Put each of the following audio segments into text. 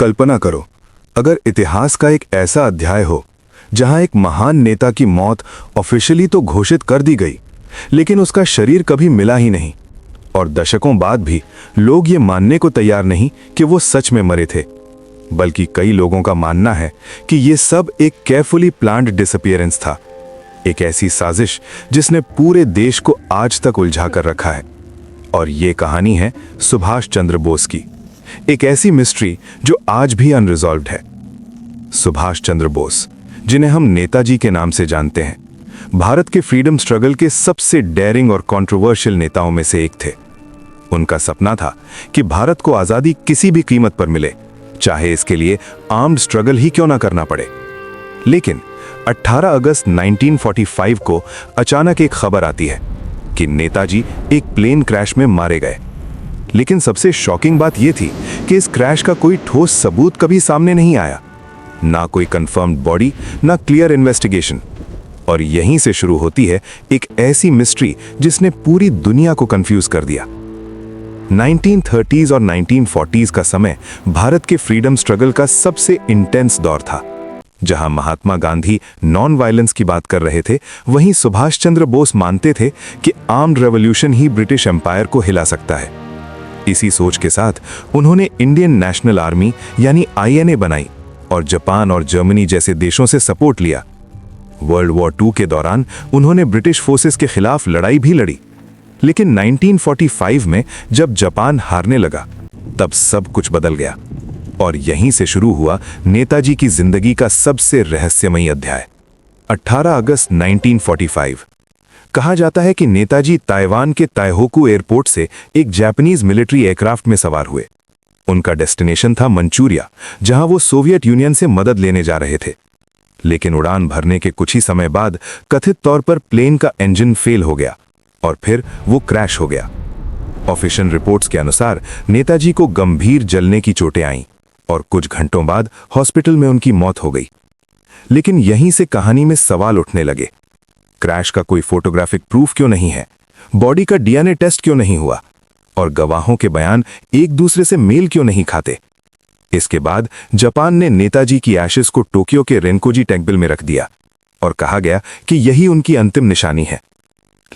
कल्पना करो, अगर इतिहास का एक ऐसा अध्याय हो जहां एक महान नेता की मौत ऑफिशियली तो घोषित कर दी गई, लेकिन उसका शरीर कभी मिला ही नहीं, और दशकों बाद भी लोग ये मानने को तैयार नहीं कि वो सच में मरे थे। बल्कि कई लोगों का मानना है कि ये सब एक केयरफुली प्लान्ड डिसअपीयरेंस था, एक ऐसी साजिश जिसने पूरे देश को आज तक उलझा कर रखा है। और ये कहानी है सुभाष चंद्र बोस की, एक ऐसी मिस्ट्री जो आज भी अनरिजॉल्व्ड है। सुभाष चंद्र बोस, जिन्हें हम नेताजी के नाम से जानते हैं, भारत के फ्रीडम स्ट्रगल के सबसे डेयरिंग और कंट्रोवर्शियल नेताओं में से एक थे। उनका सपना था कि भारत को आजादी किसी भी कीमत पर मिले, चाहे इसके लिए आर्म्ड स्ट्रगल ही क्यों ना करना पड़े। लेकिन 18 अगस्त 1945 को अचानक एक खबर आती है कि नेताजी एक प्लेन क्रैश में मारे गए। लेकिन सबसे शॉकिंग बात यह थी कि इस क्रैश का कोई ठोस सबूत कभी सामने नहीं आया, ना कोई कंफर्म्ड बॉडी, ना क्लियर इन्वेस्टिगेशन। और यहीं से शुरू होती है एक ऐसी मिस्ट्री जिसने पूरी दुनिया को कंफ्यूज कर दिया। 1930s और 1940s का समय भारत के फ्रीडम स्ट्रगल का सबसे इंटेंस दौर था। जहां महात्मा गांधी नॉन वायलेंस की बात कर रहे थे, वहीं सुभाष चंद्र बोस मानते थे कि आर्म्ड रेवोल्यूशन ही ब्रिटिश एम्पायर को हिला सकता है। इसी सोच के साथ उन्होंने इंडियन नेशनल आर्मी यानी INA बनाई और जापान और जर्मनी जैसे देशों से सपोर्ट लिया। वर्ल्ड वॉर II के दौरान उन्होंने ब्रिटिश फोर्सेस के खिलाफ लड़ाई भी लड़ी। लेकिन 1945 में जब जापान हारने लगा, तब सब कुछ बदल गया। और यहीं से शुरू हुआ नेताजी की जिंदगी का सबसे रहस्यमयी अध्याय। 18 अगस्त 1945 कहा जाता है कि नेताजी ताइवान के ताइहोकू एयरपोर्ट से एक जापानीज मिलिट्री एयरक्राफ्ट में सवार हुए। उनका डेस्टिनेशन था मंचूरिया, जहां वो सोवियत यूनियन से मदद लेने जा रहे थे। लेकिन उड़ान भरने के कुछ ही समय बाद कथित तौर पर प्लेन का इंजन फेल हो गया और फिर वो क्रैश हो गया। ऑफिशियल रिपोर्ट्स के अनुसार नेताजी को गंभीर जलने की चोटें आईं और कुछ घंटों बाद हॉस्पिटल में उनकी मौत हो गई। लेकिन यहीं से कहानी में सवाल उठने लगे। क्रैश का कोई फोटोग्राफिक प्रूफ क्यों नहीं है? बॉडी का DNA टेस्ट क्यों नहीं हुआ? और गवाहों के बयान एक दूसरे से मेल क्यों नहीं खाते? इसके बाद जापान ने नेताजी की एशेज को टोक्यो के रेनकोजी टेम्पल में रख दिया और कहा गया कि यही उनकी अंतिम निशानी है।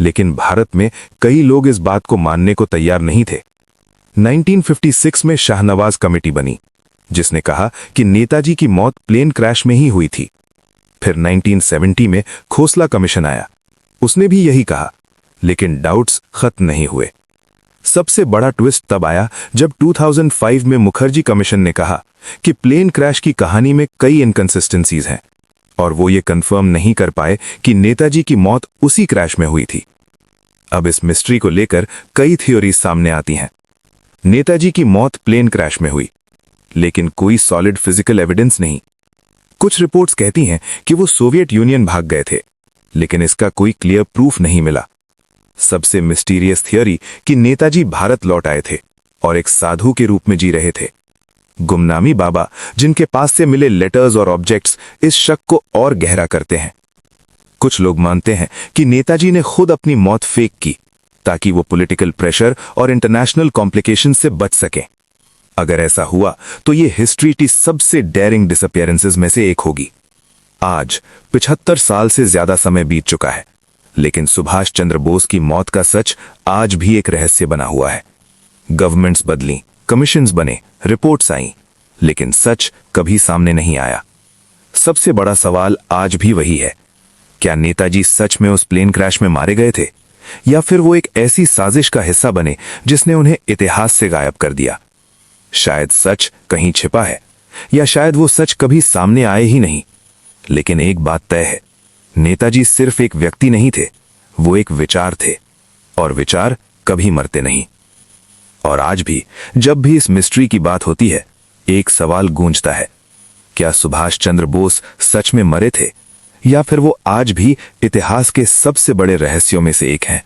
लेकिन भारत में कई लोग इस बात को मानने को तैयार नहीं थे। 1956 में शाहनवाज कमेटी बनी, जिसने कहा कि नेताजी की मौत प्लेन क्रैश में ही हुई थी। फिर 1970 में खोसला कमीशन आया, उसने भी यही कहा। लेकिन डाउट्स खत्म नहीं हुए। सबसे बड़ा ट्विस्ट तब आया जब 2005 में मुखर्जी कमीशन ने कहा कि प्लेन क्रैश की कहानी में कई इनकंसिस्टेंसीज हैं और वो ये कंफर्म नहीं कर पाए कि नेताजी की मौत उसी क्रैश में हुई थी। अब इस मिस्ट्री को लेकर कई थ्योरीज सामने आती हैं। नेताजी की मौत प्लेन क्रैश में हुई, लेकिन कोई सॉलिड फिजिकल एविडेंस नहीं। कुछ रिपोर्ट्स कहती हैं कि वो सोवियत यूनियन भाग गए थे, लेकिन इसका कोई क्लियर प्रूफ नहीं मिला। सबसे मिस्टीरियस थियरी कि नेताजी भारत लौट आए थे और एक साधु के रूप में जी रहे थे। गुमनामी बाबा, जिनके पास से मिले लेटर्स और ऑब्जेक्ट्स इस शक को और गहरा करते हैं। कुछ लोग मानते हैं कि नेताजी ने खुद अपनी मौत फेक की ताकि वो पॉलिटिकल प्रेशर और इंटरनेशनल कॉम्प्लिकेशन से बच सकें। अगर ऐसा हुआ तो ये हिस्ट्री की सबसे डेयरिंग डिसअपीयरेंसेस में से एक होगी। आज 75 साल से ज्यादा समय बीत चुका है, लेकिन सुभाष चंद्र बोस की मौत का सच आज भी एक रहस्य बना हुआ है। गवर्नमेंट्स बदली, कमीशंस बने, रिपोर्ट्स आईं, लेकिन सच कभी सामने नहीं आया। सबसे बड़ा सवाल आज भी वही है, क्या नेताजी सच में उस प्लेन क्रैश में मारे गए थे, या फिर वो एक ऐसी साजिश का हिस्सा बने जिसने उन्हें इतिहास से गायब कर दिया? शायद सच कहीं छिपा है, या शायद वो सच कभी सामने आए ही नहीं। लेकिन एक बात तय है, नेताजी सिर्फ एक व्यक्ति नहीं थे, वो एक विचार थे, और विचार कभी मरते नहीं। और आज भी जब भी इस मिस्ट्री की बात होती है, एक सवाल गूंजता है, क्या सुभाष चंद्र बोस सच में मरे थे, या फिर वो आज भी इतिहास के सबसे बड़े रहस्यों में से एक हैं?